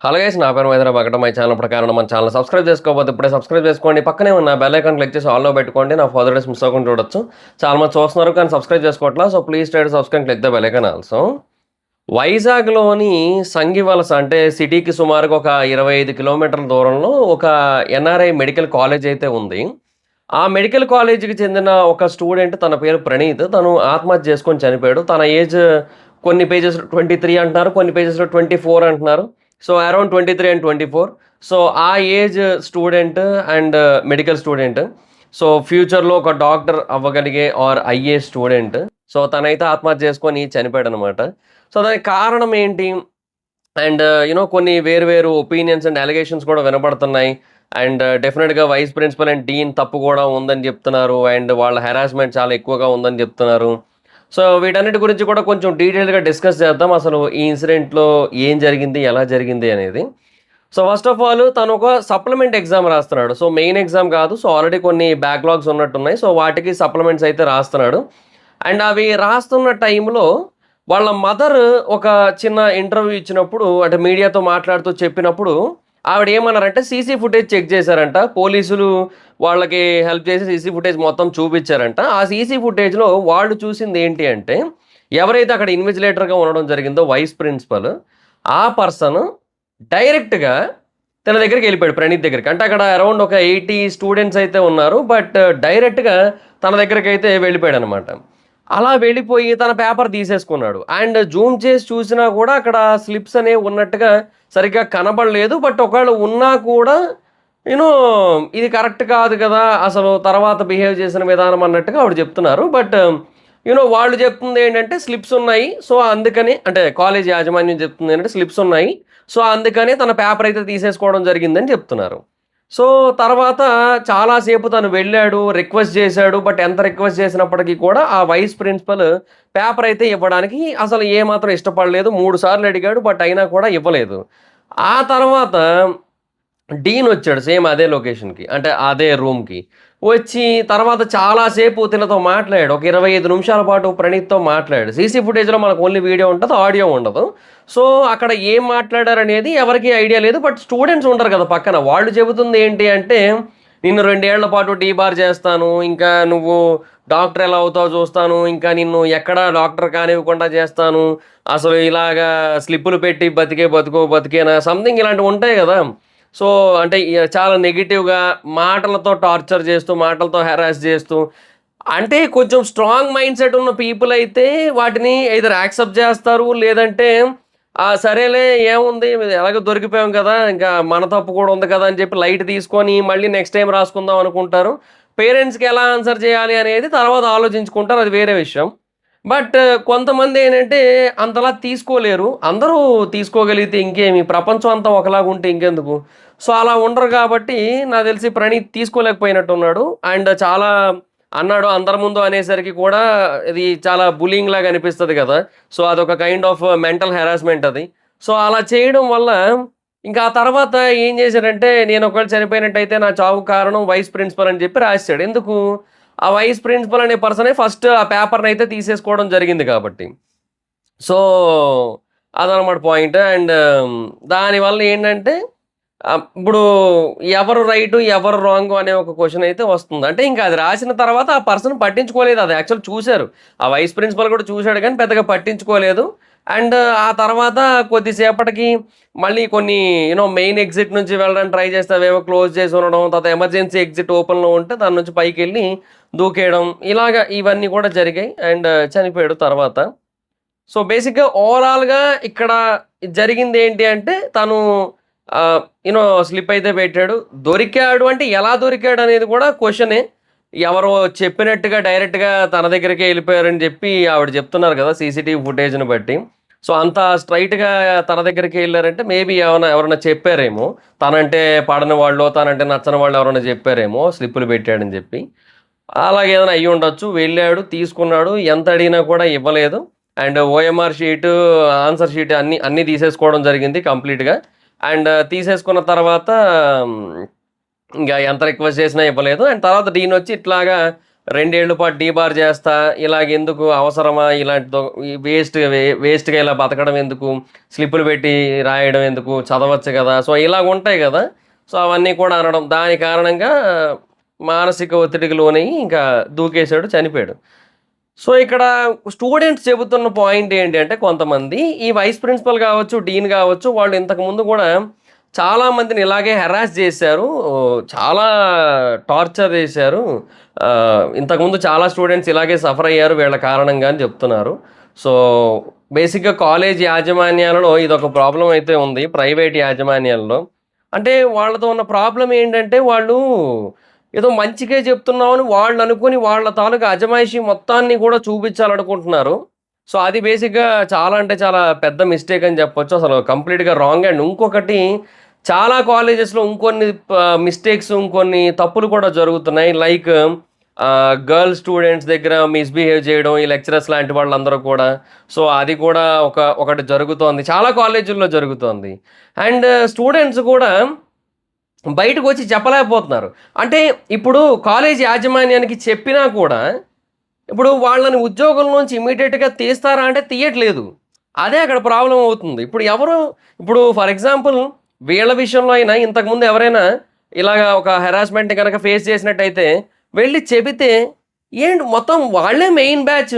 Hello guys, నా పేరు మైదరా బగట. My channel ప్రకారం మన ఛానల్ సబ్స్క్రైబ్ చేసుకోకపోతే ఇప్పుడే సబ్స్క్రైబ్ చేసుకోండి. పక్కనే ఉన్న బెల్ ఐకాన్ క్లిక్ చేసి ఆల్లో పెట్టుకోండి. నా ఫర్దర్ డేస్ మిస్ అవ్వకుండా చూడొచ్చు. చాలా మంది చూస్తున్నారు కానీ సబ్స్క్రైబ్ చేసుకోవట్లా. So please try to subscribe click the bell icon also. వైజాగ్లోని సంగివలస అంటే సిటీకి సుమారుగా ఒక 25 కిలోమీటర్ల దూరంలో ఒక ఎన్ఆర్ఐ మెడికల్ కాలేజ్ అయితే ఉంది. ఆ మెడికల్ కాలేజీకి చెందిన ఒక స్టూడెంట్, తన పేరు ప్రణీత్. తను ఆత్మహత్య చేసుకొని చనిపోయాడు. తన ఏజ్ కొన్ని పేజెస్‌లో 23 అంటున్నారు, కొన్ని పేజెస్‌లో 24 అంటున్నారు. So around 23 and 24. సో ఆ age student and medical student. So ఫ్యూచర్‌లో ఒక డాక్టర్ అవ్వగలిగే ఆర్ అయ్యే స్టూడెంట్. సో తనైతే ఆత్మహత్య చేసుకొని చనిపోయాడనమాట. సో దానికి కారణం ఏంటి? అండ్ కొన్ని వేరు వేరు ఒపీనియన్స్ అండ్ అలిగేషన్స్ కూడా వినపడుతున్నాయి. అండ్ డెఫినెట్‌గా వైస్ ప్రిన్సిపల్ అండ్ డీన్ తప్పు కూడా ఉందని చెప్తున్నారు. అండ్ వాళ్ళ హెరాస్మెంట్ చాలా ఎక్కువగా ఉందని చెప్తున్నారు. సో వీటన్నిటి గురించి కూడా కొంచెం డీటెయిల్‌గా డిస్కస్ చేద్దాం. అసలు ఈ ఇన్సిడెంట్‌లో ఏం జరిగింది? ఎలా జరిగింది? అనేది. సో ఫస్ట్ ఆఫ్ ఆల్ తను ఒక సప్లిమెంట్ ఎగ్జామ్ రాస్తున్నాడు. సో మెయిన్ ఎగ్జామ్ కాదు. సో ఆల్రెడీ కొన్ని బ్యాక్‌లాగ్స్ ఉన్నట్టున్నాయి. సో వాటికి సప్లిమెంట్స్ అయితే రాస్తున్నాడు. అండ్ అవి రాస్తున్న టైంలో వాళ్ళ మదర్ ఒక చిన్న ఇంటర్వ్యూ ఇచ్చినప్పుడు, అంటే మీడియాతో మాట్లాడుతూ చెప్పినప్పుడు, ఆవిడ ఏమన్నారంటే సీసీ ఫుటేజ్ చెక్ చేశారంట. పోలీసులు వాళ్ళకి హెల్ప్ చేసి సీసీ ఫుటేజ్ మొత్తం చూపించారంట. ఆ సీసీ ఫుటేజ్‌లో వాళ్ళు చూసింది ఏంటి అంటే, ఎవరైతే అక్కడ ఇన్విజిలేటర్‌గా ఉండడం జరిగిందో వైస్ ప్రిన్సిపల్, ఆ పర్సన్ డైరెక్ట్‌గా తన దగ్గరికెళ్ళిపోయాడు, ప్రణీత్ దగ్గరికి. అంటే అక్కడ అరౌండ్ ఒక 80 స్టూడెంట్స్ అయితే ఉన్నారు. బట్ డైరెక్ట్‌గా తన దగ్గరికైతే వెళ్ళిపోయాడనమాట. అలా వెళ్ళిపోయి తన పేపర్ తీసేసుకున్నాడు. అండ్ జూమ్ చేసి చూసినా కూడా అక్కడ స్లిప్స్ అనేవి ఉన్నట్టుగా సరిగ్గా కనబడలేదు. బట్ ఒకవేళ ఉన్నా కూడా యూనో ఇది కరెక్ట్ కాదు కదా! అసలు తర్వాత బిహేవ్ చేసిన విధానం అన్నట్టుగా ఆవిడ చెప్తున్నారు. బట్ వాళ్ళు చెప్తుంది ఏంటంటే స్లిప్స్ ఉన్నాయి. సో అందుకని, అంటే కాలేజ్ యాజమాన్యం చెప్తుంది ఏంటంటే స్లిప్స్ ఉన్నాయి. సో అందుకని తన పేపర్ అయితే తీసేసుకోవడం జరిగిందని చెప్తున్నారు. సో తర్వాత చాలా సేపు తను వెళ్ళాడు, రిక్వెస్ట్ చేశాడు. బట్ ఎంత రిక్వెస్ట్ చేసినప్పటికీ కూడా ఆ వైస్ ప్రిన్సిపల్ పేపర్ అయితే ఇవ్వడానికి అసలు ఏమాత్రం ఇష్టపడలేదు. 3 సార్లు అడిగాడు. బట్ అయినా కూడా ఇవ్వలేదు. ఆ తర్వాత డీన్ వచ్చాడు సేమ్ అదే లొకేషన్‌కి. అంటే అదే రూమ్‌కి. వచ్చి తర్వాత చాలా సేపు తినతో మాట్లాడాడు. ఒక 25 నిమిషాల పాటు ప్రణీత్‌తో మాట్లాడాడు. సీసీ ఫుటేజ్‌లో మనకు ఓన్లీ వీడియో ఉంటది, ఆడియో ఉండదు. సో అక్కడ ఏం మాట్లాడారనేది ఎవరికీ ఐడియా లేదు. బట్ స్టూడెంట్స్ ఉంటారు కదా పక్కన. వాళ్ళు చెబుతుంది ఏంటి అంటే, "నిన్ను 2 ఏళ్ల పాటు డీబార్ చేస్తాను. ఇంకా నువ్వు డాక్టర్ ఎలా అవుతావో చూస్తాను. ఇంకా నిన్ను ఎక్కడ డాక్టర్ కానివ్వకుండా చేస్తాను. అసలు ఇలాగా స్లిప్పులు పెట్టి బతికే బతుకు బతికేనా" సంథింగ్ ఇలాంటివి ఉంటాయి కదా! సో అంటే చాలా నెగెటివ్‌గా మాటలతో టార్చర్ చేస్తూ, మాటలతో హెరాస్ చేస్తూ, అంటే కొంచెం స్ట్రాంగ్ మైండ్ సెట్ ఉన్న పీపుల్ అయితే వాటిని ఎయిదర్ యాక్సెప్ట్ చేస్తారు. లేదంటే సరేలే ఏముంది ఎలాగో దొరికిపోయాం కదా! ఇంకా మన తప్పు కూడా ఉంది కదా! అని చెప్పి లైట్ తీసుకొని మళ్ళీ నెక్స్ట్ టైమ్ రాసుకుందాం అనుకుంటారు. పేరెంట్స్‌కి ఎలా ఆన్సర్ చేయాలి అనేది తర్వాత ఆలోచించుకుంటారు. అది వేరే విషయం. బట్ కొంతమందేంటంటే అంతలా తీసుకోలేరు. అందరూ తీసుకోగలిగితే ఇంకేమి, ప్రపంచం అంతా ఒకలాగుంటే ఇంకెందుకు. సో, అలా ఉండరు గాబట్టి నాకు తెలిసి ప్రణీత్ తీసుకోలేకపోయినట్టున్నాడు. అండ్ చాలా అన్నాడు. అందరి ముందు అనేసరికి కూడా ఇది చాలా బుల్లింగ్ లాగా అనిపిస్తది గదా! సో, అదొక కైండ్ ఆఫ్ మెంటల్ హెరాస్మెంట్ అది. సో, అలా చేయడం వల్ల ఇంకా ఆ తర్వాత ఏం చేశాడంటే, నేను ఒకవేళ చనిపోయినట్టయితే నా చావుకు కారణం వైస్ ప్రిన్సిపల్ అని చెప్పి రాసేసాడు. ఎందుకు? ఆ వైస్ ప్రిన్సిపల్ అనే పర్సనే ఫస్ట్ ఆ పేపర్‌నైతే తీసేసుకోవడం జరిగింది కాబట్టి. సో, అదనమాట పాయింట్. అండ్ దానివల్ల ఏంటంటే ఇప్పుడు ఎవరు రైటు, ఎవరు రాంగు అనే ఒక క్వెషన్ అయితే వస్తుంది. అంటే ఇంకా అది రాసిన తర్వాత ఆ పర్సన్ పట్టించుకోలేదు. అది యాక్చువల్ చూసారు. ఆ వైస్ ప్రిన్సిపల్ కూడా చూసాడు కానీ పెద్దగా పట్టించుకోలేదు. అండ్ ఆ తర్వాత కొద్దిసేపటికి మళ్ళీ కొన్ని మెయిన్ ఎగ్జిట్ నుంచి వెళ్ళడానికి ట్రై చేస్తే అవేవో క్లోజ్ చేసి ఉండడం. తర్వాత ఎమర్జెన్సీ ఎగ్జిట్ ఓపెన్‌లో ఉంటే దాని నుంచి పైకెళ్ళి దూకేయడం. ఇలాగ ఇవన్నీ కూడా జరిగాయి. అండ్ చనిపోయాడు తర్వాత. సో, బేసిక్‌గా ఓవరాల్‌గా ఇక్కడ జరిగిందేంటి అంటే తను స్లిప్ అయితే పెట్టాడు. దొరికాడు అంటే ఎలా దొరికాడనేది కూడా క్వెషనే. ఎవరో చెప్పినట్టుగా డైరెక్ట్‌గా తన దగ్గరికే ఎళ్ళిపోయారని జెప్పి ఆవిడ చెప్తున్నారు కదా! సీసీటీవీ ఫుటేజ్‌ని బట్టి. సో, అంత స్ట్రెయిట్‌గా తన దగ్గరికే ఎళ్లారంటే మేబీ ఎవరైనా చెప్పారేమో. తనంటే పడని వాళ్ళో, తనంటే నచ్చని వాళ్ళు ఎవరైనా చెప్పారేమో స్లిప్పులు పెట్టాడని జెప్పి. అలాగేదైనా అయ్యుండొచ్చు. వెళ్ళాడు, తీసుకున్నాడు. ఎంత అడిగినా కూడా ఇవ్వలేదు. And OMR sheet, answer sheet అన్నీ తీసేసుకోవడం జరిగింది కంప్లీట్‌గా. అండ్ తీసేసుకున్న తర్వాత ఇంక ఎంత రిక్వెస్ట్ చేసినా ఇవ్వలేదు. అండ్ తర్వాత డీనొచ్చి ఇట్లాగా 2 ఏళ్ల పాటు డీబార్ చేస్తా, ఇలాగెందుకు అవసరమా? ఇలాంటిదో ఈ వేస్ట్‌గా ఇలా బతకడం ఎందుకు? స్లిప్పులు పెట్టి రాయడం ఎందుకు? చదవచ్చు గదా! సో, ఇలాగుంటాయి గదా! సో, అవన్నీ కూడా అనడం. దాని కారణంగా మానసిక ఒత్తిడికి లోనయ్యి ఇంకా దూకేసాడు, చనిపోయాడు. సో, ఇక్కడ స్టూడెంట్స్ చెబుతున్న పాయింట్ ఏంటి అంటే కొంతమంది ఈ వైస్ ప్రిన్సిపల్ గావచ్చు, డీన్ గావచ్చు వాళ్ళు ఇంతకుముందు గూడా చాలా మందిని ఇలాగే హెరాస్ చేశారు. చాలా టార్చర్ చేశారు. ఇంతకుముందు చాలా స్టూడెంట్స్ ఇలాగే సఫర్ అయ్యారు వీళ్ళ కారణంగా అని చెప్తున్నారు. సో, బేసిక్‌గా కాలేజ్ యాజమాన్యాలలో ఇదొక ప్రాబ్లమ్ అయితే ఉంది. ప్రైవేట్ యాజమాన్యాల్లో. అంటే వాళ్ళతో ఉన్న ప్రాబ్లమ్ ఏంటంటే వాళ్ళు ఏదో మంచికే చెప్తున్నామని వాళ్ళనుకుని వాళ్ళ తాలూకా అజమాయిషీ మొత్తాన్ని కూడా చూపించాలనుకుంటున్నారు. సో, అది బేసిక్‌గా చాలా అంటే చాలా పెద్ద మిస్టేక్ అని చెప్పొచ్చు. అసలు కంప్లీట్‌గా రాంగ్. అండ్ ఇంకొకటి చాలా కాలేజెస్‌లో ఇంకొన్ని మిస్టేక్స్, ఇంకొన్ని తప్పులు కూడా జరుగుతున్నాయి. లైక్ గర్ల్ స్టూడెంట్స్ దగ్గర మిస్‌బిహేవ్ చేయడం ఈ లెక్చరర్స్ లాంటి వాళ్ళందరూ కూడా. సో, అది కూడా ఒకటి జరుగుతోంది. చాలా కాలేజీల్లో జరుగుతోంది. అండ్ స్టూడెంట్స్ కూడా బయటకొచ్చి చెప్పలేకపోతున్నారు. అంటే ఇప్పుడు కాలేజ్ యాజమాన్యానికి చెప్పినా కూడా, ఇప్పుడు వాళ్ళని ఉద్యోగం నుంచి ఇమ్మీడియేట్‌గా తీస్తారా అంటే తీయట్లేదు. అదే అక్కడ ప్రాబ్లమ్ అవుతుంది. ఇప్పుడు ఫర్ ఎగ్జాంపుల్ వీళ్ళ విషయంలో అయినా ఇంతకుముందు ఎవరైనా ఇలాగ ఒక హెరాస్మెంట్‌ని గనక ఫేస్ చేసినట్టయితే వెళ్లి చెబితే మొత్తం వాళ్ళే మెయిన్ బ్యాచ్.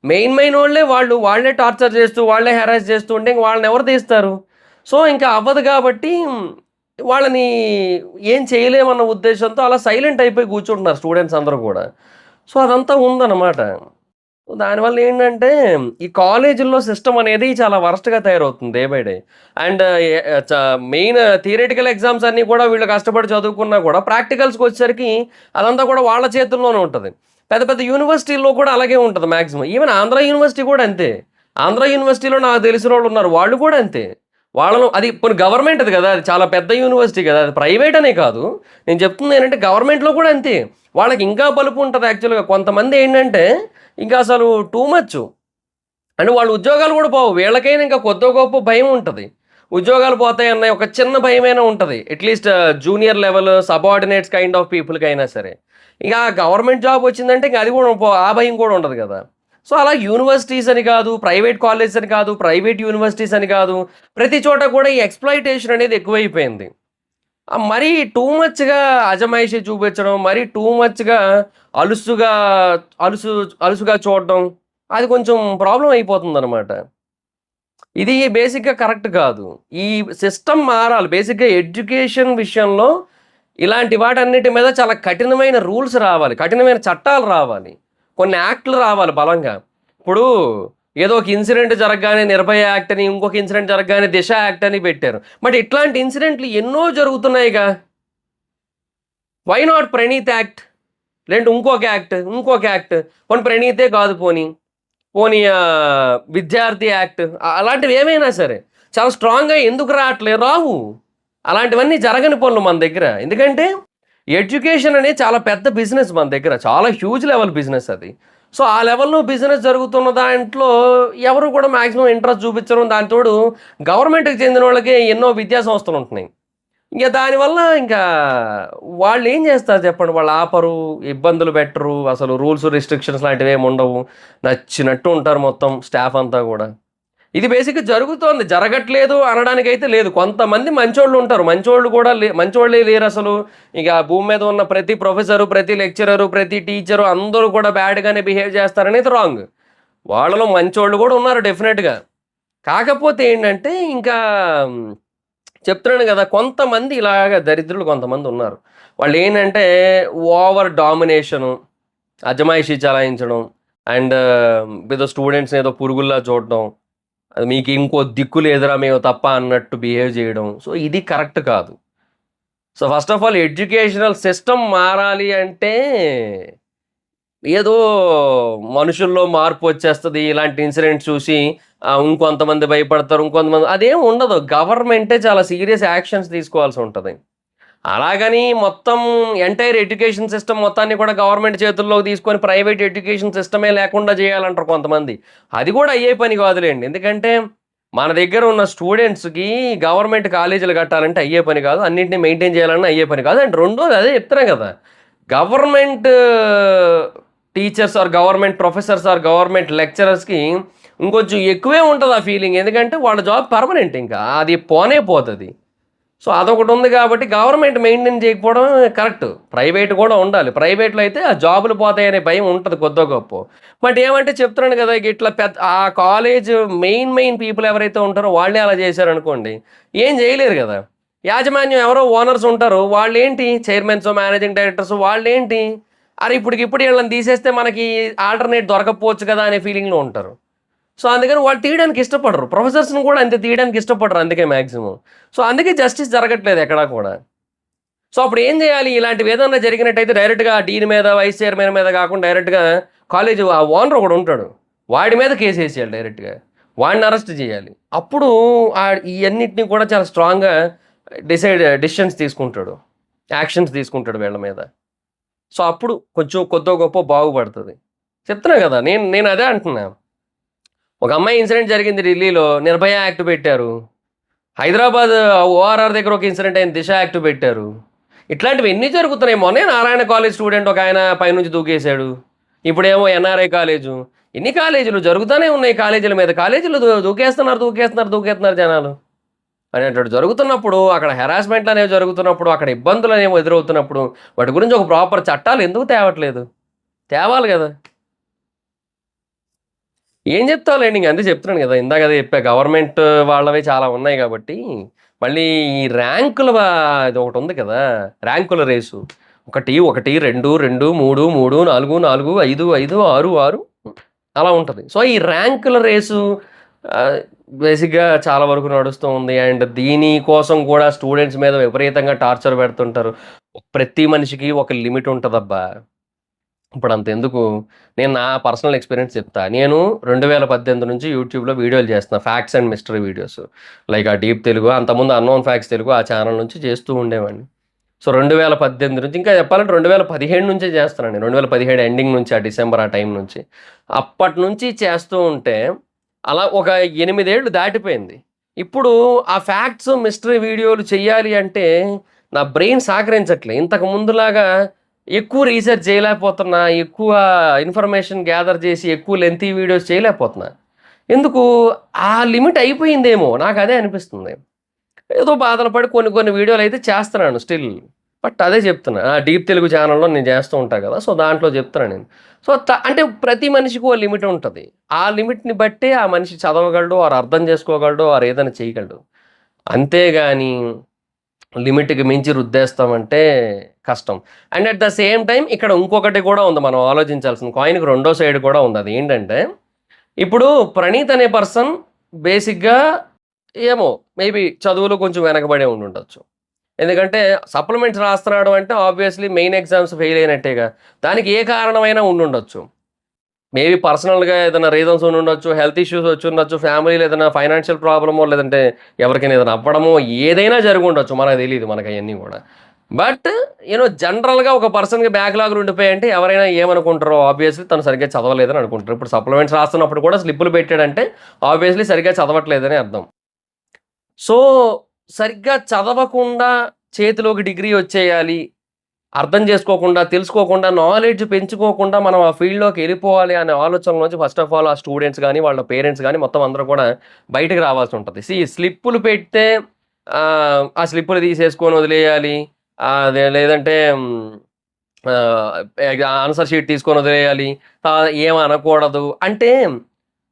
మెయినోళ్ళే వాళ్ళే టార్చర్ చేస్తూ, వాళ్ళే హెరాస్ చేస్తూ ఉంటే ఇంక వాళ్ళనెవరు తీస్తారు? సో, ఇంకా అవ్వదు కాబట్టి వాళ్ళని ఏం చేయలేమన్న ఉద్దేశంతో అలా సైలెంట్ అయిపోయి కూర్చుంటున్నారు స్టూడెంట్స్ అందరూ కూడా. సో, అదంతా ఉందన్నమాట. దానివల్ల ఏంటంటే, ఈ కాలేజీల్లో సిస్టమ్ అనేది చాలా వరస్ట్‌గా తయారవుతుంది day by day. And a చ మెయిన్ థియరిటికల్ ఎగ్జామ్స్ అన్నీ కూడా వీళ్ళు కష్టపడి చదువుకున్నా కూడా ప్రాక్టికల్స్‌కొచ్చేసరికి అదంతా కూడా వాళ్ళ చేతుల్లోనే ఉంటది. పెద్ద పెద్ద యూనివర్సిటీల్లో కూడా అలాగే ఉంటది మాక్సిమం. ఈవెన్ ఆంధ్ర యూనివర్సిటీ కూడా అంతే. ఆంధ్ర యూనివర్సిటీలో నాకు తెలిసినోళ్ళున్నారు. వాళ్ళు కూడా అంతే. వాళ్ళను అది పోనీ గవర్నమెంట్‌ది గదా! అది చాలా పెద్ద యూనివర్సిటీ గదా! అది ప్రైవేట్ అనే కాదు. నేను చెప్తుందేంటంటే గవర్నమెంట్‌లో కూడా అంతే. వాళ్ళకి ఇంకా బలుపు ఉంటది యాక్చువల్‌గా. కొంతమంది ఏంటంటే ఇంకా అసలు టూ మచ్. అంటే వాళ్ళ ఉద్యోగాలు గూడా పోవు. వీళ్ళకైనా ఇంకా కొద్దో గొప్పో భయం ఉంటది. ఉద్యోగాలు పోతాయన్న ఒక చిన్న భయమైనా ఉంటది. At least junior level subordinates kind of పీపుల్‌కైనా సరే. ఇక గవర్నమెంట్ జాబ్ వచ్చిందంటే ఇంక అది గూడా ఆ భయం కూడా ఉండదు గదా! సో, అలా యూనివర్సిటీస్ అని కాదు, ప్రైవేట్ కాలేజెస్ అని కాదు, ప్రైవేట్ యూనివర్సిటీస్ అని కాదు, ప్రతి చోట కూడా ఈ ఎక్స్‌ప్లాయిటేషన్ అనేది ఎక్కువైపోయింది. మరీ టూ మచ్‌గా అజమాయిషీ చూపించడం, మరీ టూ మచ్‌గా అలుసుగా అలుసు అలుసుగా చూడడం, అది కొంచెం ప్రాబ్లమ్ అయిపోతుందనమాట. ఇది బేసిక్‌గా కరెక్ట్ కాదు. ఈ సిస్టమ్ మారాలి. బేసిక్‌గా ఎడ్యుకేషన్ విషయంలో ఇలాంటి వాటన్నిటి మీద చాలా కఠినమైన రూల్స్ రావాలి. కఠినమైన చట్టాలు రావాలి. కొన్ని యాక్ట్‌లు రావాలి బలంగా. ఇప్పుడు ఏదో ఒక ఇన్సిడెంట్ జరగగానే 'నిర్భయ యాక్ట్' అని, ఇంకొక ఇన్సిడెంట్ జరగగానే 'దిశ యాక్ట్' అని పెట్టారు. బట్ ఇట్లాంటి ఇన్సిడెంట్లు ఎన్నో జరుగుతున్నాయిగా. Why not 'Praneeth act'? లేదంటే ఇంకొక యాక్ట్. పోనీ ప్రణీతే కాదు పోనీ. విద్యార్థి యాక్ట్ అలాంటివి ఏమైనా సరే చాలా స్ట్రాంగ్‌గా ఎందుకు రావు. అలాంటివన్నీ జరగని పనులు మన దగ్గర. ఎందుకంటే ఎడ్యుకేషన్ అనేది చాలా పెద్ద బిజినెస్ మన దగ్గర. చాలా హ్యూజ్ లెవెల్ బిజినెస్ అది. సో, ఆ లెవెల్‌లో బిజినెస్ జరుగుతున్న దాంట్లో ఎవరు కూడా మాక్సిమం ఇంట్రెస్ట్ చూపించరు. దానికి తోడు గవర్నమెంట్‌కి చెందిన వాళ్ళకే ఎన్నో విద్యా సంస్థలుంటున్నాయి. దానివల్ల ఇంకా వాళ్ళేం జేస్తారు చెప్పండి? వాళ్ళు ఆపరు, ఇబ్బందులు పెట్టరు, అసలు రూల్స్, రిస్ట్రిక్షన్స్ లాంటివేమి ఉండవు. నచ్చినట్టు ఉంటారు మొత్తం స్టాఫ్ అంతా గూడా. ఇది బేసిక్‌గా జరుగుతోంది. జరగట్లేదు అనడానికైతే లేదు. కొంతమంది మంచోళ్ళుంటారు. మంచోళ్ళే లేరసలు. ఇక భూమి మీద ఉన్న ప్రతి ప్రొఫెసరు, ప్రతి లెక్చరరు, ప్రతి టీచరు అందరూ కూడా బ్యాడ్‌గానే బిహేవ్ చేస్తారనేది రాంగ్. వాళ్ళలో మంచోళ్ళు గూడా ఉన్నారు డెఫినెట్‌గా. కాకపోతే ఏంటంటే ఇంకా చెప్తున్నాను గదా! కొంతమంది ఇలాగ దరిద్రులు కొంతమందున్నారు. వాళ్ళేంటంటే ఓవర్ డామినేషను, అజమాయిషీ చలాయించడం అండ్ ఏదో స్టూడెంట్స్‌ని ఏదో పురుగుల్లా చూడడం. అది మీకు ఇంకో దిక్కు లేదురా మేము తప్ప అన్నట్టు బిహేవ్ చేయడం. సో, ఇది కరెక్ట్ కాదు. So, first of all educational system మారాలి అంటే ఏదో మనుషుల్లో మార్పొచ్చేస్తది. ఇలాంటి ఇన్సిడెంట్స్ చూసి ఇంకొంతమంది భయపడతారు. ఇంకొంతమంది అదేం ఉండదు. గవర్నమెంటే చాలా సీరియస్ యాక్షన్స్ తీసుకోవాల్సుంటది. అలాగని మొత్తం ఎంటైర్ ఎడ్యుకేషన్ సిస్టమ్ మొత్తాన్ని కూడా గవర్నమెంట్ చేతుల్లోకి తీసుకొని ప్రైవేట్ ఎడ్యుకేషన్ సిస్టమే లేకుండా చేయాలంటారు కొంతమంది. అది కూడా అయ్యే పని కాదులెండి. ఎందుకంటే మన దగ్గర ఉన్న స్టూడెంట్స్‌కి గవర్నమెంట్ కాలేజీలు కట్టాలంటే అయ్యే పని కాదు. అన్నింటిని మెయింటైన్ చేయాలన్నా అయ్యే పని కాదు. అండ్ రెండోది అదే చెప్తున్నా కదా! Government teachers or government professors or government లెక్చరర్స్కి ఇంకొంచెం ఎక్కువే ఉంటుంది ఆ ఫీలింగ్. ఎందుకంటే వాళ్ళ జాబ్ పర్మనెంట్, ఇంకా అది పోనే పోతుంది. సో అదొకటి ఉంది కాబట్టి గవర్నమెంట్ మెయింటైన్ చేయకపోవడం కరెక్ట్. ప్రైవేట్ కూడా ఉండాలి. ప్రైవేట్లో అయితే ఆ జాబులు పోతాయనే భయం ఉంటుంది కొద్దో గొప్ప. బట్ ఏమంటే చెప్తున్నాను కదా, ఇట్లా పెద్ద ఆ కాలేజ్ మెయిన్ పీపుల్ ఎవరైతే ఉంటారో వాళ్ళే అలా చేశారనుకోండి, ఏం చేయలేరు కదా. యాజమాన్యం ఎవరో ఓనర్స్ ఉంటారు, వాళ్ళేంటి చైర్మన్స్ మేనేజింగ్ డైరెక్టర్స్, వాళ్ళేంటి అరే ఇప్పటికిప్పుడు వీళ్ళని తీసేస్తే మనకి ఆల్టర్నేట్ దొరకపోవచ్చు కదా అనే ఫీలింగ్లో ఉంటారు. సో అందుకని వాళ్ళు తీయడానికి ఇష్టపడరు. ప్రొఫెసర్స్ని కూడా అంతే తీయడానికి ఇష్టపడరు అందుకే మ్యాక్సిమం. సో అందుకే జస్టిస్ జరగట్లేదు ఎక్కడా కూడా. సో అప్పుడు ఏం చేయాలి, ఇలాంటివి ఏదన్నా జరిగినట్టయితే డైరెక్ట్గా డీన్ మీద వైస్ చైర్మన్ మీద కాకుండా డైరెక్ట్గా కాలేజ్ ఆ ఓనర్ ఒకడు ఉంటాడు, వాడి మీద కేసు వేసేయాలి డైరెక్ట్గా, వాడిని అరెస్ట్ చేయాలి. అప్పుడు ఇవన్నిటిని కూడా చాలా స్ట్రాంగ్గా డిసిషన్స్ తీసుకుంటాడు, యాక్షన్స్ తీసుకుంటాడు వీళ్ళ మీద. సో అప్పుడు కొంచెం కొద్దో గొప్ప బాగుపడుతుంది. చెప్తున్నా కదా, నేను అదే అంటున్నా. ఒక అమ్మాయి ఇన్సిడెంట్ జరిగింది ఢిల్లీలో, నిర్భయ యాక్ట్ పెట్టారు. హైదరాబాద్ ఓఆర్ఆర్ దగ్గర ఒక ఇన్సిడెంట్ అయింది, దిశ యాక్ట్ పెట్టారు. ఇట్లాంటివి ఎన్ని జరుగుతున్నాయి. మొన్నే నారాయణ కాలేజ్ స్టూడెంట్ ఒక ఆయన పైనుంచి దూకేశాడు. ఇప్పుడేమో ఎన్ఆర్ఐ కాలేజు, ఎన్ని కాలేజీలు జరుగుతూనే ఉన్నాయి. కాలేజీల మీద కాలేజీలు దూకేస్తున్నారు జనాలు అనేటట్టు జరుగుతున్నప్పుడు, అక్కడ హెరాస్మెంట్లు అనేవి జరుగుతున్నప్పుడు, అక్కడ ఇబ్బందులు అనేవి ఎదురవుతున్నప్పుడు వాటి గురించి ఒక ప్రాపర్ చట్టాలు ఎందుకు తేవట్లేదు? తేవాలి కదా. ఏం చెప్తావులేండి, ఇంక అంతే చెప్తున్నాను కదా, ఇందాక అదే చెప్పా, గవర్నమెంట్ వాళ్ళవి చాలా ఉన్నాయి కాబట్టి. మళ్ళీ ఈ ర్యాంకుల ఇది ఒకటి ఉంది కదా, ర్యాంకుల రేసు, 1 1 2 2 3 3 4 4 5 5 6 6 అలా ఉంటుంది. సో ఈ ర్యాంకుల రేసు బేసిక్గా చాలా వరకు నడుస్తూ ఉంది. అండ్ దీనికోసం కూడా స్టూడెంట్స్ మీద విపరీతంగా టార్చర్ పెడుతుంటారు. ప్రతి మనిషికి ఒక లిమిట్ ఉంటుందబ్బా. ఇప్పుడు అంతెందుకు, నేను నా పర్సనల్ ఎక్స్పీరియన్స్ చెప్తా. నేను 2018 నుంచి యూట్యూబ్లో వీడియోలు చేస్తున్నా, facts and mystery videos, like ఆ డీప్ తెలుగు, అంతకుముందు అన్నోన్ ఫ్యాక్ట్స్ తెలుగు, ఆ ఛానల్ నుంచి చేస్తూ ఉండేవాడిని. సో 2018 నుంచి, ఇంకా చెప్పాలంటే 2017 నుంచే చేస్తున్నాను నేను, 2017 ఎండింగ్ నుంచి, ఆ డిసెంబర్ ఆ టైం నుంచి. అప్పటి నుంచి చేస్తూ ఉంటే అలా ఒక 8 ఏళ్ళు దాటిపోయింది. ఇప్పుడు ఆ ఫ్యాక్ట్స్ మిస్టరీ వీడియోలు చెయ్యాలి అంటే నా బ్రెయిన్ సహకరించట్లే. ఇంతకు ముందులాగా ఎక్కువ రీసెర్చ్ చేయలేకపోతున్నా, ఎక్కువ ఇన్ఫర్మేషన్ గ్యాదర్ చేసి ఎక్కువ లెంతీ వీడియోస్ చేయలేకపోతున్నా. ఎందుకు, ఆ లిమిట్ అయిపోయిందేమో నాకు అదే అనిపిస్తుంది. ఏదో బాధలు పడి కొన్ని వీడియోలు అయితే చేస్తున్నాను స్టిల్. బట్ అదే చెప్తున్నా, డీప్ తెలుగు ఛానల్లో నేను చేస్తూ ఉంటాను కదా, సో దాంట్లో చెప్తున్నాను నేను. సో అంటే ప్రతి మనిషికి ఓ లిమిట్ ఉంటుంది. ఆ లిమిట్ని బట్టే ఆ మనిషి చదవగలడు, వారు అర్థం చేసుకోగలడు, వారు ఏదైనా చేయగలడు. అంతేగాని లిమిట్కి మించి రుద్దేస్తామంటే కష్టం. And at the same time ఇక్కడ ఇంకొకటి కూడా ఉంది మనం ఆలోచించాల్సిన, కాయిన్కి రెండో సైడ్ కూడా ఉంది. అది ఏంటంటే, ఇప్పుడు ప్రణీత్ అనే పర్సన్ బేసిక్గా ఏమో మేబీ చదువులో కొంచెం వెనకబడే ఉండొచ్చు. ఎందుకంటే సప్లిమెంట్స్ రాస్తున్నాడు అంటే ఆబ్వియస్లీ మెయిన్ ఎగ్జామ్స్ ఫెయిల్ అయినట్టేగా. దానికి ఏ కారణమైనా ఉండొచ్చు. మేబీ పర్సనల్గా ఏదైనా రీజన్స్ ఉండొచ్చు, హెల్త్ ఇష్యూస్ వచ్చి ఉండొచ్చు, ఫ్యామిలీలో ఏదైనా ఫైనాన్షియల్ ప్రాబ్లమో, లేదంటే ఎవరికైనా ఏదైనా అవ్వడమో, ఏదైనా జరిగి ఉండొచ్చు, మనకు తెలియదు, మనకు అవన్నీ కూడా. బట్ జనరల్గా ఒక పర్సన్కి బ్యాక్లాగులు ఉండిపోయాయంటే ఎవరైనా ఏమనుకుంటారో, ఆబ్వియస్లీ తను సరిగ్గా చదవలేదని అనుకుంటారు. ఇప్పుడు సప్లిమెంట్స్ రాస్తున్నప్పుడు కూడా స్లిప్పులు పెట్టాడంటే ఆబ్వియస్లీ సరిగ్గా చదవట్లేదని అర్థం. సో సరిగ్గా చదవకుండా చేతిలోకి డిగ్రీ వచ్చేయాలి, అర్థం చేసుకోకుండా, తెలుసుకోకుండా, నాలెడ్జ్ పెంచుకోకుండా మనం ఆ ఫీల్డ్లోకి వెళ్ళిపోవాలి అనే ఆలోచనలోంచి ఫస్ట్ ఆఫ్ ఆల్ ఆ స్టూడెంట్స్ కానీ, వాళ్ళ పేరెంట్స్ కానీ మొత్తం అందరూ కూడా బయటకు రావాల్సి ఉంటుంది. స్లిప్పులు పెడితే ఆ స్లిప్పులు తీసేసుకొని వదిలేయాలి, అదే లేదంటే ఆన్సర్ షీట్ తీసుకొని వదిలేయాలి, ఏమనకూడదు అంటే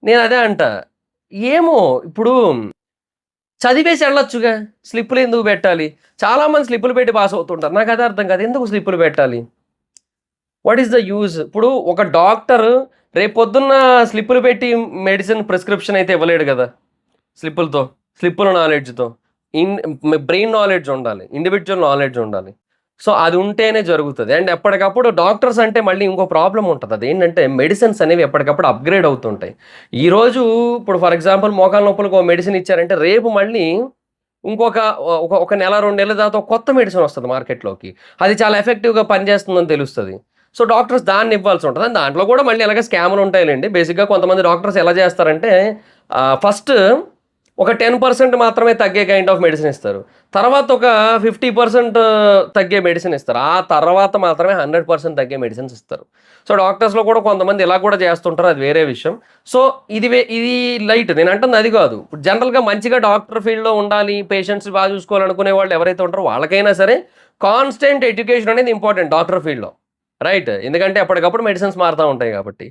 నేను అదే అంట. ఏమో ఇప్పుడు చదివేసి వెళ్ళొచ్చుగా, స్లిప్పులు ఎందుకు పెట్టాలి? చాలామంది స్లిప్పులు పెట్టి పాస్ అవుతుంటారు. నాకు అదే అర్థం కాదు, ఎందుకు స్లిప్పులు పెట్టాలి? What is the use? ఇప్పుడు ఒక డాక్టర్ రేపొద్దున్న స్లిప్పులు పెట్టి మెడిసిన్ ప్రిస్క్రిప్షన్ అయితే ఇవ్వలేడు కదా. స్లిప్పుల నాలెడ్జ్తో బ్రెయిన్ నాలెడ్జ్ ఉండాలి, ఇండివిజువల్ నాలెడ్జ్ ఉండాలి. సో అది ఉంటేనే జరుగుతుంది. అండ్ ఎప్పటికప్పుడు డాక్టర్స్ అంటే మళ్ళీ ఇంకో ప్రాబ్లం ఉంటుంది. అది ఏంటంటే మెడిసిన్స్ అనేవి ఎప్పటికప్పుడు అప్గ్రేడ్ అవుతుంటాయి. ఈరోజు ఇప్పుడు ఫర్ ఎగ్జాంపుల్ మోకాల నొప్పులకు మెడిసిన్ ఇచ్చారంటే రేపు మళ్ళీ ఒక నెల 2 నెలల తర్వాత కొత్త మెడిసిన్ వస్తుంది మార్కెట్లోకి, అది చాలా ఎఫెక్టివ్గా పనిచేస్తుందని తెలుస్తుంది. సో డాక్టర్స్ దాన్ని ఇవ్వాల్సి ఉంటుంది. అండ్ దాంట్లో కూడా మళ్ళీ ఎలాగ స్కాములు ఉంటాయిలేండి. బేసిక్గా కొంతమంది డాక్టర్స్ ఎలా చేస్తారంటే ఫస్ట్ ఒక 10% మాత్రమే తగ్గే కైండ్ ఆఫ్ మెడిసిన్ ఇస్తారు. తర్వాత ఒక 50% తగ్గే మెడిసిన్ ఇస్తారు. ఆ తర్వాత మాత్రమే 100% తగ్గే మెడిసిన్స్ ఇస్తారు. సో, డాక్టర్స్‌లో కూడా కొంతమంది ఇలా కూడా చేస్తుంటారు. అది వేరే విషయం. సో, ఇది లైట్. నేనంటుంది అది కాదు. ఇప్పుడు జనరల్‌గా మంచిగా డాక్టర్ ఫీల్డ్‌లో ఉండాలి, పేషెంట్స్ బాగా చూసుకోవాలనుకునే వాళ్ళు ఎవరైతే ఉంటారో వాళ్ళకైనా సరే కాన్స్టెంట్ ఎడ్యుకేషన్ అనేది ఇంపార్టెంట్ డాక్టర్ ఫీల్డ్‌లో. రైట్. ఎందుకంటే ఎప్పటికప్పుడు మెడిసిన్స్ మారుతా ఉంటాయి కాబట్టి.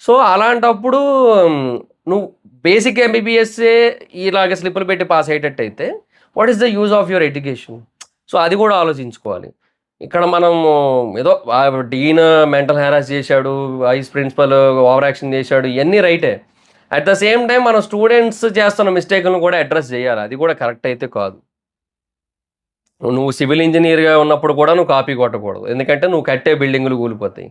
సో, అలాంటప్పుడు నువ్వు బేసిక్ ఎంబీబీఎస్సే ఇలాగ స్లిప్పులు పెట్టి పాస్ అయ్యేటట్టయితే what is the use of your education? So, అది కూడా ఆలోచించుకోవాలి. ఇక్కడ మనము ఏదో డీన్ మెంటల్ హారాస్ చేశాడు, వైస్ ప్రిన్సిపల్ ఓవర్ యాక్షన్ చేశాడు, ఇయన్నీ రైటే. అట్ ద సేమ్ టైమ్ మనం స్టూడెంట్స్ చేస్తున్న మిస్టేక్‌లను కూడా అడ్రెస్ చేయాలి. అది కూడా కరెక్ట్ అయితే కాదు. నువ్వు సివిల్ ఇంజినీర్‌గా ఉన్నప్పుడు కూడా నువ్వు కాపీ కొట్టకూడదు. ఎందుకంటే నువ్వు కట్టే బిల్డింగులు కూలిపోతాయి.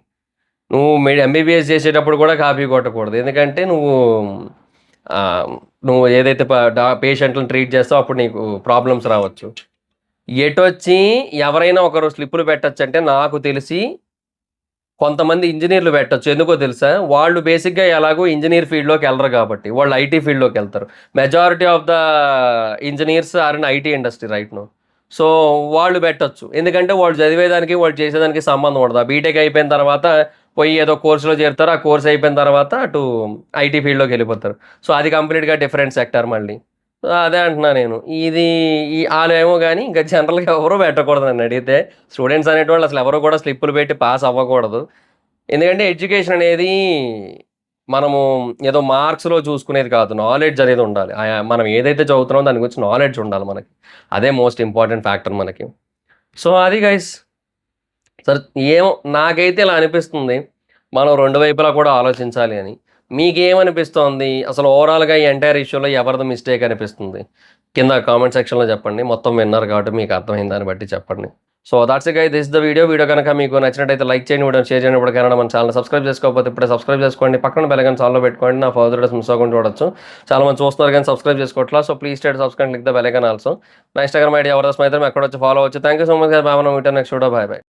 నువ్వు ఎంబీబీఎస్ చేసేటప్పుడు కూడా కాపీ కొట్టకూడదు. ఎందుకంటే ఆహ్, నువ్వు ఏదైతే పేషెంట్‌లని ట్రీట్ చేస్తావో అప్పుడు నీకు ప్రాబ్లమ్స్ రావచ్చు. ఎటొచ్చి ఎవరైనా ఒకరు స్లిప్పులు పెట్టొచ్చంటే నాకు తెలిసి కొంతమంది ఇంజినీర్లు పెట్టొచ్చు. ఎందుకో తెలుసా? వాళ్ళు బేసిక్‌గా ఎలాగో ఇంజినీర్ ఫీల్డ్‌లోకి ఎళ్ళరు కాబట్టి. వాళ్ళు ఐటీ ఫీల్డ్‌లోకెళ్తారు. Majority of the engineers are in IT industry right now. So, వాళ్ళు పెట్టొచ్చు. ఎందుకంటే వాళ్ళు చదివేదానికి, వాళ్ళు చేసేదానికి సంబంధం ఉండదు. ఆ బీటెక్ అయిపోయిన తర్వాత పోయి ఏదో కోర్స్‌లో చేరుతారు. ఆ కోర్స్ అయిపోయిన తర్వాత అటు ఐటీ ఫీల్డ్‌లోకెళ్ళిపోతారు. సో, అది కంప్లీట్‌గా డిఫరెంట్ సెక్టార్ మళ్ళీ. అదే అంటున్నా నేను. ఆళ్ళేమో గాని ఇంకా జనరల్‌గా ఎవరు పెట్టకూడదు నన్నడిగితే. స్టూడెంట్స్ అనేటోళ్ళు అసలు ఎవరు కూడా స్లిప్పులు పెట్టి పాస్ అవ్వకూడదు. ఎందుకంటే ఎడ్యుకేషన్ అనేది మనము ఏదో మార్క్స్‌లో చూసుకునేది కాదు. నాలెడ్జ్ అనేది ఉండాలి. మనం ఏదైతే చదువుతున్నామో దాని గురించి నాలెడ్జ్ ఉండాలి మనకి. అదే మోస్ట్ ఇంపార్టెంట్ ఫ్యాక్టర్ మనకి. సో, అది గైస్. సరే ఏమో నాకైతే ఇలా అనిపిస్తుంది. మనం 2 వైపులా కూడా ఆలోచించాలి అని. మీకేమనిపిస్తోంది? అసలు ఓవరాల్‌గా ఈ ఎంటైర్ ఇష్యూలో ఎవరిది మిస్టేక్ అనిపిస్తుంది? కింద కామెంట్ సెక్షన్‌లో చెప్పండి. మొత్తం విన్నారు కాబట్టి మీకు అర్థమైన దాన్ని బట్టి చెప్పండి. So, thoughts it guys. This the video. Video గనక మీకు నచ్చినట్టయితే లైక్ చేయండి. వీడియోని షేర్ చేయండి. ఇప్పటికైనా మన ఛానెల్‌ని సబ్స్క్రైబ్ చేసుకోకపోతే ఇప్పుడే సబ్స్క్రైబ్ చేసుకోండి. పక్కన బెల్ ఐకాన్ ఆల్‌లో పెట్టుకోండి. నా ఫర్దర్ వీడియోస్ మిస్ అవ్వకుండా చూడొచ్చు. చాలా మంది చూస్తున్నారు కానీ సబ్స్క్రైబ్ చేసుకోవట్లా. So, please stay subscribe click the bell icon also. నా ఇన్‌స్టాగ్రామ్ ఐడీ ఎవరిదోసం అయితే ఎక్కడొచ్చి ఫాలో అవ్వచ్చు. Thank you so much guys. Bye. మనం మీట్ నెక్స్ట్ వీడియో. బాయ్.